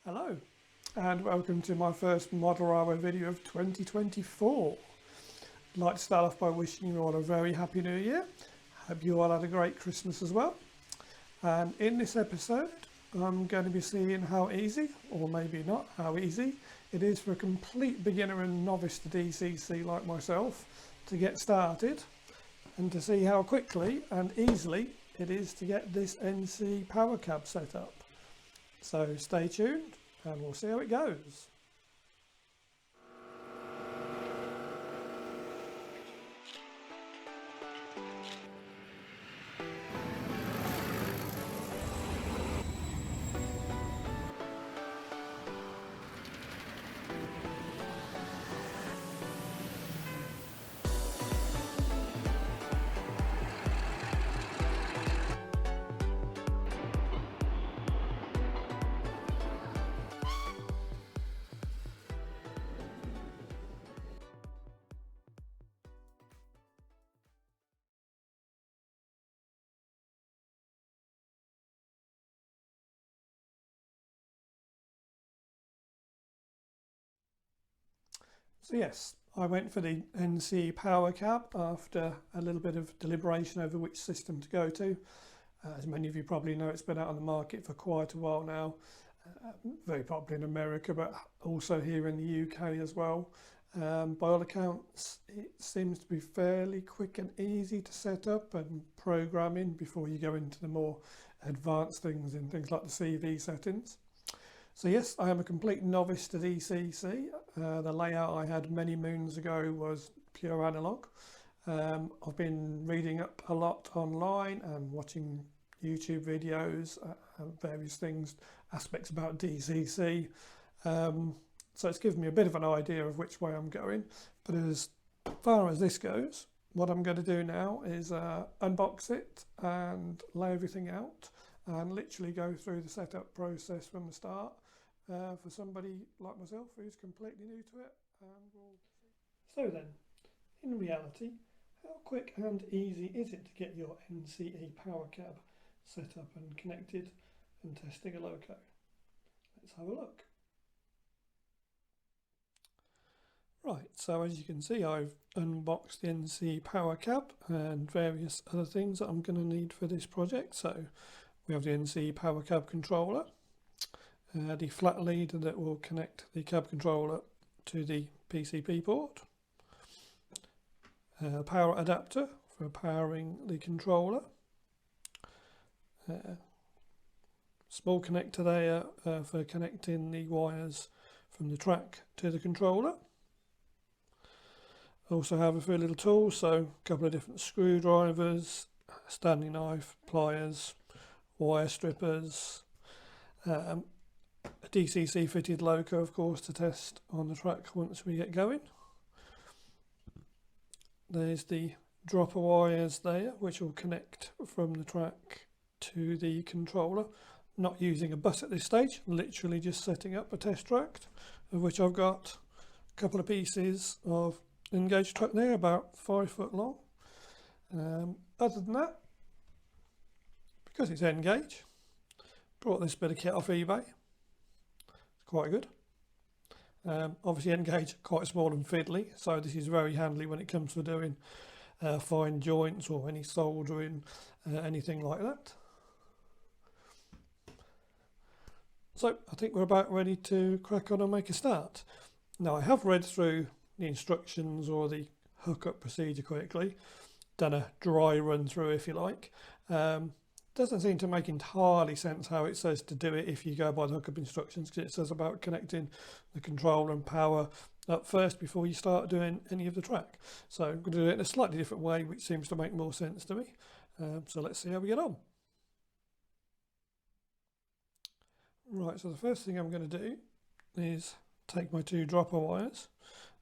Hello and welcome to my first Model Railway video of 2024. I'd like to start off by wishing you all a very happy new year. Hope you all had a great Christmas as well. And in this episode I'm going to be seeing how easy, or maybe not how easy, it is for a complete beginner and novice to DCC like myself to get started, and to see how quickly and easily it is to get this NCE Power Cab set up. So stay tuned and we'll see how it goes. So yes, I went for the NCE Power Cab after a little bit of deliberation over which system to go to. As many of you probably know, it's been out on the market for quite a while now. Very popular in America, but also here in the UK as well. By all accounts, it seems to be fairly quick and easy to set up and programming before you go into the more advanced things in things like the CV settings. So yes, I am a complete novice to DCC. The layout I had many moons ago was pure analog. I've been reading up a lot online and watching YouTube videos and various things, aspects about DCC. So it's given me a bit of an idea of which way I'm going. But as far as this goes, what I'm going to do now is unbox it and lay everything out and literally go through the setup process from the start. For somebody like myself who's completely new to it. So then, in reality, how quick and easy is it to get your NCE Power Cab set up and connected and testing a loco? Let's have a look. Right, so as you can see, I've unboxed the NCE Power Cab and various other things that I'm going to need for this project. So we have the NCE Power Cab controller, the flat lead that will connect the cab controller to the PCP port, power adapter for powering the controller, small connector there for connecting the wires from the track to the controller. Also have a few little tools, so a couple of different screwdrivers, standing knife, pliers, wire strippers, a DCC fitted loco, of course, to test on the track once we get going. There's the dropper wires there, which will connect from the track to the controller. Not using a bus at this stage, literally just setting up a test track, of which I've got a couple of pieces of engaged track there, about 5 foot long. Other than that, because it's N-gauge, brought this bit of kit off eBay. Quite good. Obviously N-gauge quite small and fiddly, so this is very handy when it comes to doing fine joints or any soldering, anything like that. So I think we're about ready to crack on and make a start. Now I have read through the instructions or the hookup procedure quickly, done a dry run through if you like. Doesn't seem to make entirely sense how it says to do it if you go by the hookup instructions, because it says about connecting the controller and power up first before you start doing any of the track. So I'm going to do it in a slightly different way, which seems to make more sense to me. So let's see how we get on. Right, so the first thing I'm going to do is take my 2 dropper wires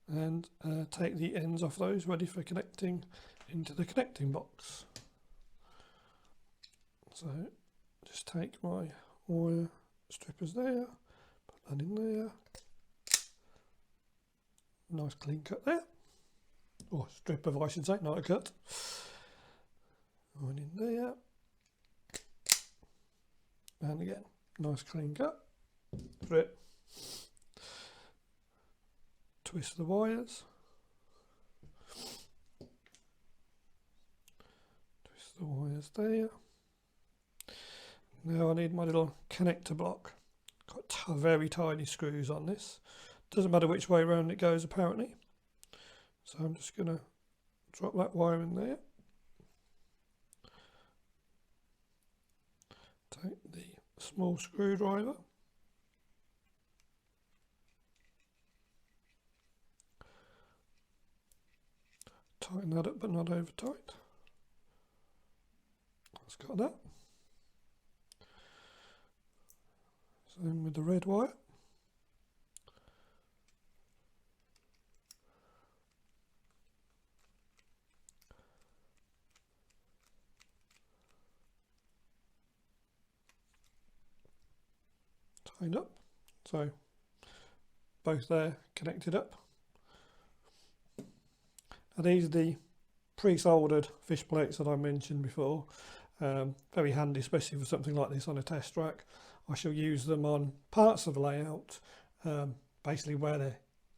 and take the ends off those, ready for connecting into the connecting box. So just take my wire strippers there, put that in there, nice clean cut there, or strip of I should say, not a cut. One in there, and again, nice clean cut. over it, twist the wires, twist the wires there. Now I need my little connector block. Got very tiny screws on this. Doesn't matter which way around it goes apparently. So I'm just going to drop that wire in there. Take the small screwdriver. Tighten that up but not over tight. That's got that. Same with the red wire. Tightened up. So both there connected up. Now these are the pre-soldered fish plates that I mentioned before. Very handy, especially for something like this on a test track. I shall use them on parts of the layout, basically where there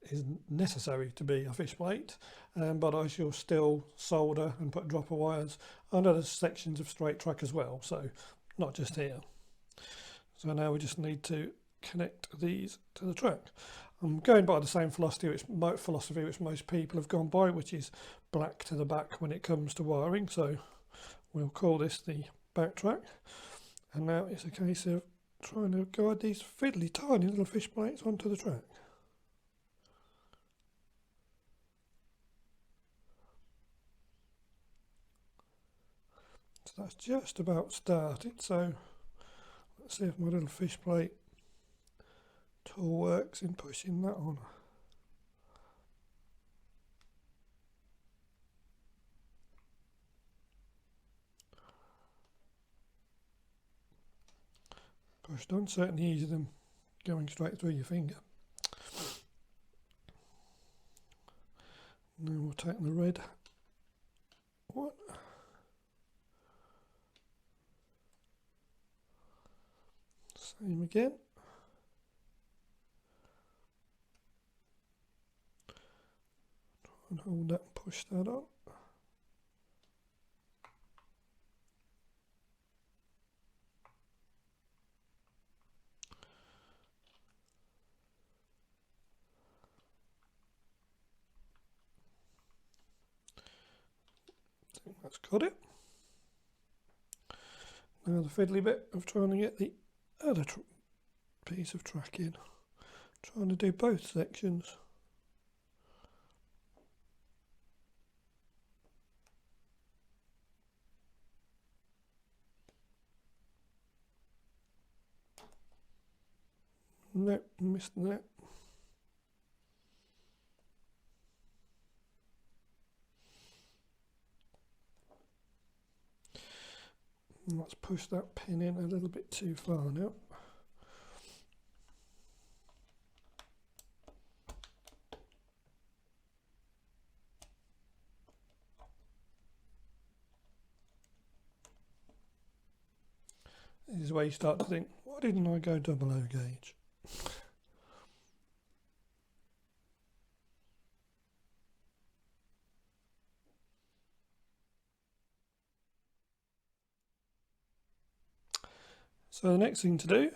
is necessary to be a fish plate, but I shall still solder and put dropper wires on other sections of straight track as well, so not just here. So now we just need to connect these to the track. I'm going by the same philosophy which most people have gone by, which is black to the back when it comes to wiring. So we'll call this the back track. And now it's a case of trying to guide these fiddly tiny little fish plates onto the track. So that's just about started. So let's see if my little fish plate tool works in pushing that on. Pushed on, certainly easier than going straight through your finger. Now we'll take the red one. Same again. Try and hold that and push that on. I think that's got it. Now the fiddly bit of trying to get the other piece of track in. Trying to do both sections. Nope, missed that. Let's push that pin in a little bit too far now. This is where you start to think, why didn't I go double O gauge? So the next thing to do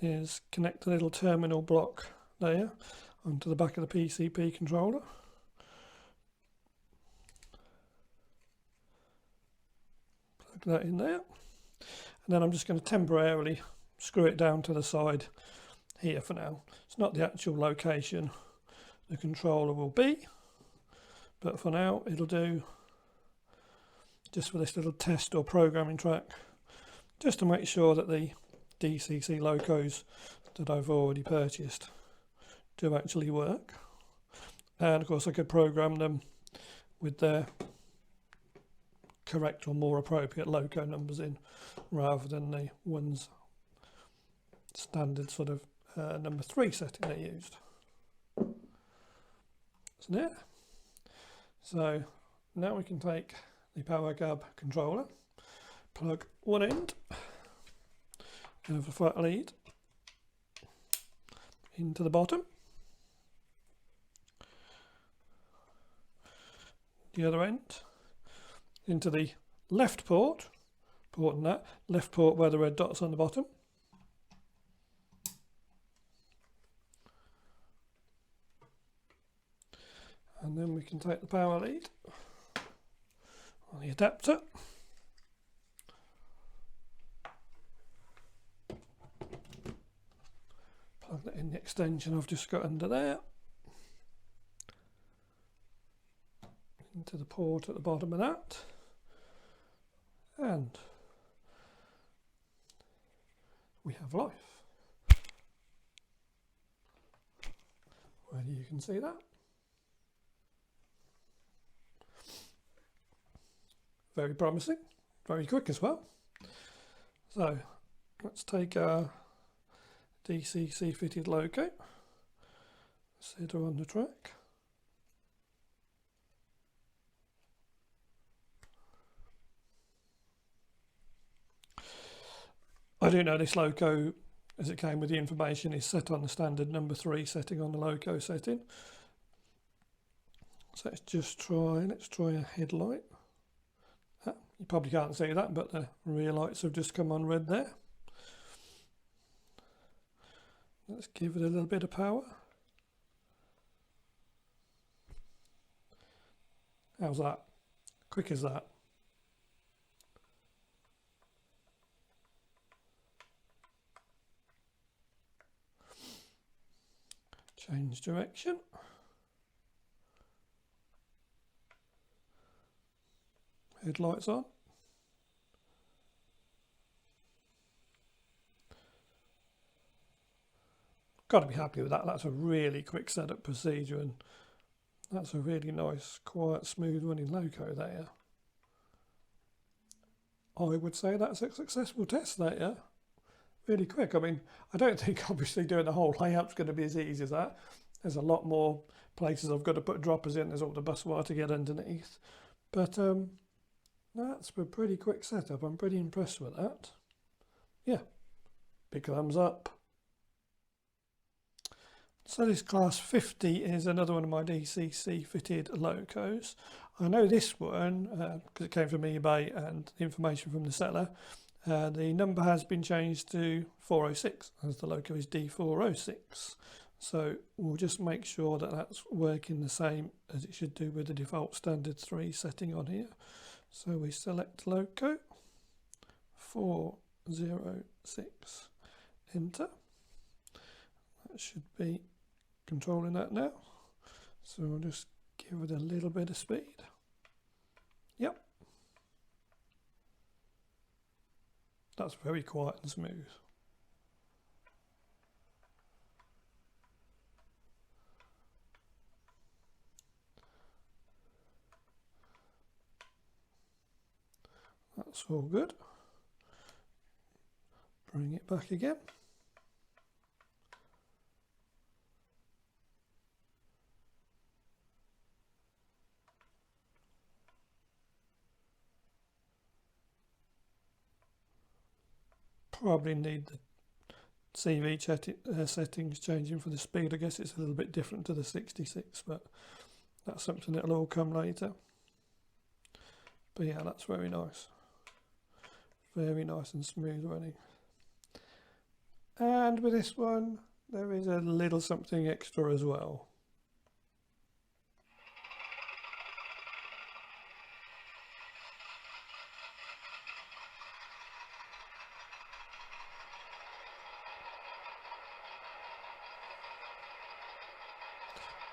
is connect the little terminal block there onto the back of the PCP controller. Plug that in there. And then I'm just going to temporarily screw it down to the side here for now. It's not the actual location the controller will be, but for now it'll do just for this little test or programming track, just to make sure that the DCC locos that I've already purchased do actually work. And of course I could program them with their correct or more appropriate loco numbers in, rather than the ones standard sort of number 3 setting they used. So there. So now we can take the Power Cab controller, plug one end of the flat lead into the bottom. The other end into the left port, important that, left port where the red dot's on the bottom. And then we can take the power lead on the adapter. Plug that in the extension I've just got under there. Into the port at the bottom of that. And we have life. Whether you can see that. Very promising, very quick as well. So let's take our DCC fitted loco, set her on the track. I do know this loco, as it came with the information, is set on the standard number 3 setting on the loco setting. So let's try a headlight. You probably can't see that, but the rear lights have just come on red there. Let's give it a little bit of power. How's that? Quick as that. Change direction. Headlights on. Got to be happy with that. That's a really quick setup procedure, and that's a really nice, quiet, smooth running loco there. I would say that's a successful test there. Really quick. I mean, I don't think obviously doing the whole layout's going to be as easy as that. There's a lot more places I've got to put droppers in. There's all the bus wire to get underneath. But that's a pretty quick setup. I'm pretty impressed with that. Yeah, big thumbs up. So this class 50 is another one of my DCC fitted locos. I know this one because it came from eBay and information from the seller. The number has been changed to 406 as the loco is D406. So we'll just make sure that that's working the same as it should do with the default standard 3 setting on here. So we select loco 406, enter. That should be controlling that now. So we'll just give it a little bit of speed. Yep. That's very quiet and smooth. That's all good. Bring it back again. Probably need the CV settings changing for the speed. I guess it's a little bit different to the 66, but that's something that'll all come later. But yeah, that's very nice. Very nice and smooth running. And with this one, there is a little something extra as well.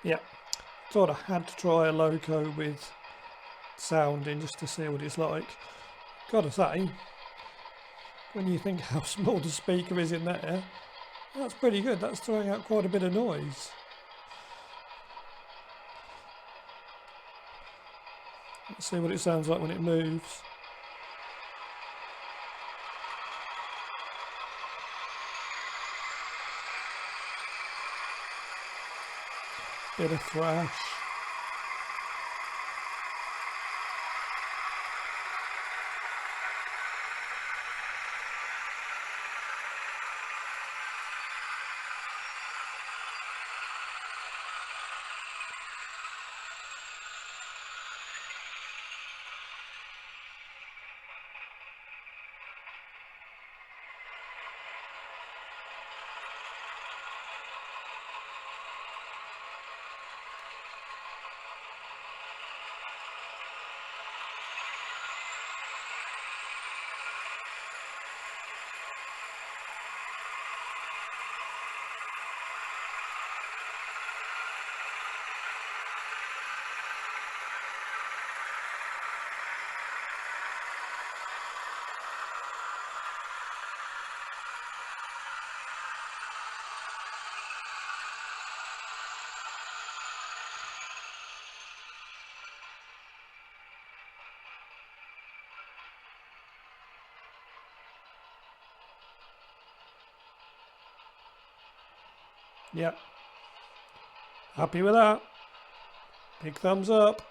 Yeah, thought I had to try a loco with sounding just to see what it's like. Gotta say, when you think how small the speaker is in there, that's pretty good. That's throwing out quite a bit of noise. Let's see what it sounds like when it moves. Bit of thrash. Yep. Happy with that? Big thumbs up.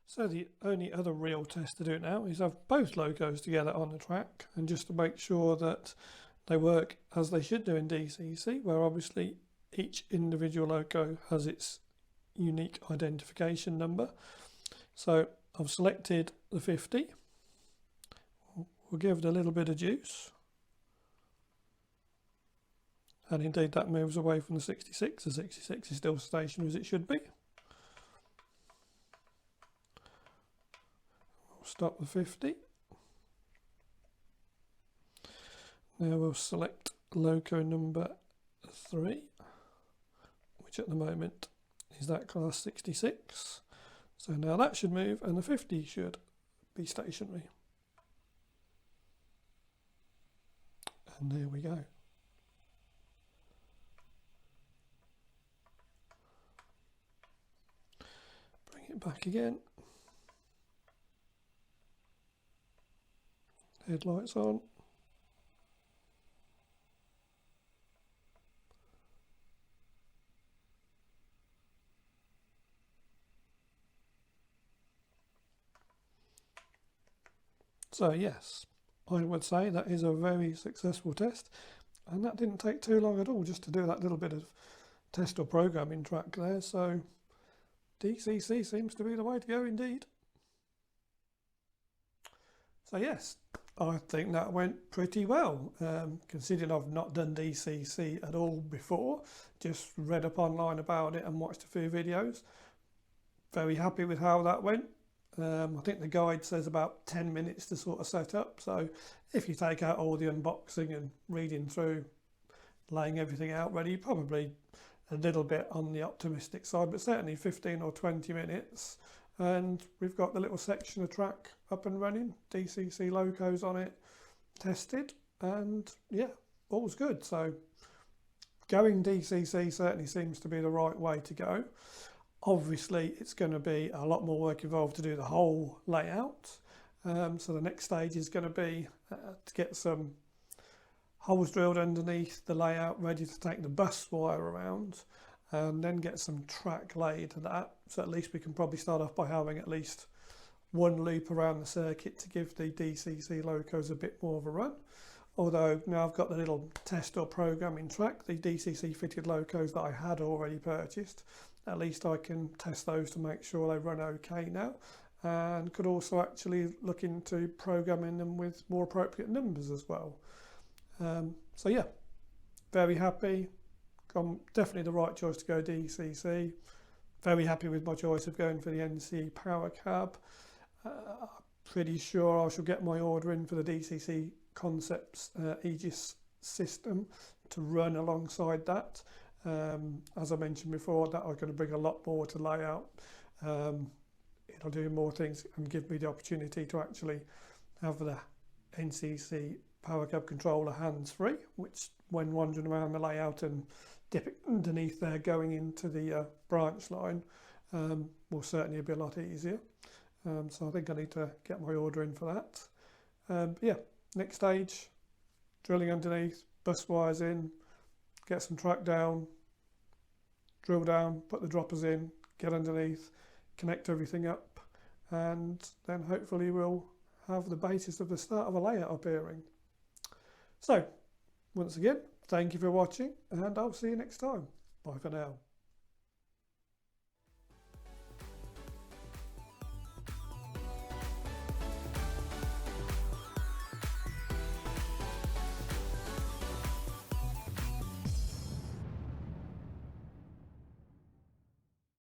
So the only other real test to do now is have both locos together on the track, and just to make sure that they work as they should do in DCC, where obviously each individual loco has its unique identification number. So I've selected the 50. We'll give it a little bit of juice. And indeed that moves away from the 66. The 66 is still stationary as it should be. We'll stop the 50. Now we'll select loco number 3, which at the moment is that class 66. So now that should move and the 50 should be stationary. And there we go. Bring it back again. Headlights on. So yes, I would say that is a very successful test, and that didn't take too long at all just to do that little bit of test or programming track there. So DCC seems to be the way to go indeed. So yes, I think that went pretty well, considering I've not done DCC at all before, just read up online about it and watched a few videos. Very happy with how that went. I think the guide says about 10 minutes to sort of set up, so if you take out all the unboxing and reading through, laying everything out ready, probably a little bit on the optimistic side, but certainly 15 or 20 minutes, and we've got the little section of track up and running, DCC locos on it, tested, and yeah, all's good. So going DCC certainly seems to be the right way to go. Obviously it's going to be a lot more work involved to do the whole layout, so the next stage is going to be to get some holes drilled underneath the layout ready to take the bus wire around, and then get some track laid to that. So at least we can probably start off by having at least one loop around the circuit to give the DCC locos a bit more of a run. Although now I've got the little test or programming track, the DCC fitted locos that I had already purchased, at least I can test those to make sure they run okay now, and could also actually look into programming them with more appropriate numbers as well. So yeah, very happy. Definitely the right choice to go DCC. Very happy with my choice of going for the NCE Power Cab. Pretty sure I shall get my order in for the DCC Concepts Aegis system to run alongside that. As I mentioned before, that I'm going to bring a lot more to layout. It'll do more things and give me the opportunity to actually have the NCC Power Cab controller hands-free, which when wandering around the layout and dipping underneath there going into the branch line will certainly be a lot easier. So I think I need to get my order in for that. Yeah, next stage, drilling underneath, bus wires in, get some track down, drill down, put the droppers in, get underneath, connect everything up, and then hopefully we'll have the basis of the start of a layout appearing. So once again, thank you for watching, and I'll see you next time. Bye for now.